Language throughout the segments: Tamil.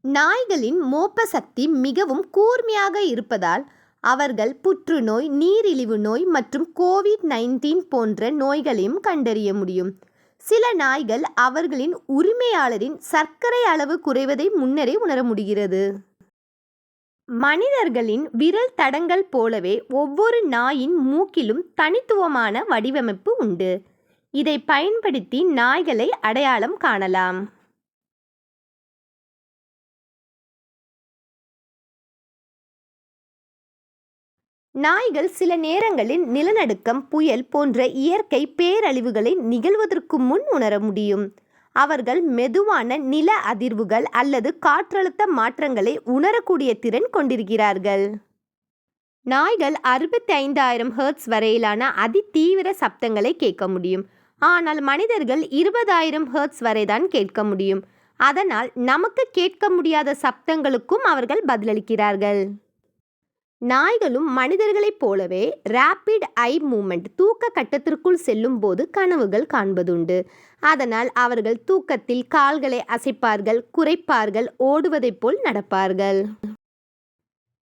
நாய்களின் மோப்ப சக்தி மிகவும் கூர்மையாக இருப்பதால் அவர்கள் புற்றுநோய், நீரிழிவு நோய் மற்றும் கோவிட்-19 போன்ற நோய்களையும் கண்டறிய முடியும். சில நாய்கள் அவர்களின் உரிமையாளரின் சர்க்கரை அளவு குறைவதை முன்னரே உணர முடிகிறது. மனிதர்களின் விரல் தடங்கள் போலவே ஒவ்வொரு நாயின் மூக்கிலும் தனித்துவமான வடிவமைப்பு உண்டு. இதை பயன்படுத்தி நாய்களை அடையாளம் காணலாம். நாய்கள் சில நேரங்களில் நிலநடுக்கம், புயல் போன்ற இயற்கை பேரழிவுகளை நிகழ்வதற்கு முன் உணர முடியும். அவர்கள் மெதுவான நில அதிர்வுகள் அல்லது காற்றழுத்த மாற்றங்களை உணரக்கூடிய திறன் கொண்டிருக்கிறார்கள். நாய்கள் 65,000 ஹெர்ட்ஸ் வரையிலான அதிதீவிர சப்தங்களை கேட்க முடியும். ஆனால் மனிதர்கள் 20,000 ஹெர்ட்ஸ் வரைதான் கேட்க முடியும். அதனால் நமக்கு கேட்க முடியாத சப்தங்களுக்கும் அவர்கள் பதிலளிக்கிறார்கள். நாய்களும் மனிதர்களைப் போலவே ரேபிட் ஐ மூவ்மெண்ட் தூக்க கட்டத்திற்குள் செல்லும் போது கனவுகள் காண்பதுண்டு. அதனால் அவர்கள் தூக்கத்தில் கால்களை அசைப்பார்கள், குரைப்பார்கள், ஓடுவதைப் போல் நடப்பார்கள்.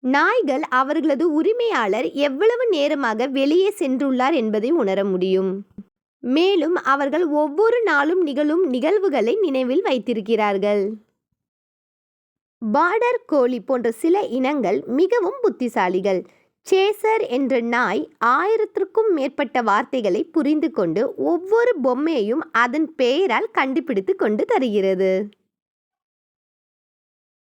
நாய்கள் அவர்களது உரிமையாளர் எவ்வளவு நேரமாக வெளியே சென்றுள்ளார் என்பதை உணர முடியும். மேலும் அவர்கள் ஒவ்வொரு நாளும் நிகழும் நிகழ்வுகளை நினைவில் வைத்திருக்கிறார்கள். பார்டர் கோலி போன்ற சில இனங்கள் மிகவும் புத்திசாலிகள். சேசர் என்ற நாய் 1000க்கும் மேற்பட்ட வார்த்தைகளை புரிந்து கொண்டு ஒவ்வொரு பொம்மையையும் அதன் பெயரால் கண்டுபிடித்து கொண்டு தருகிறது.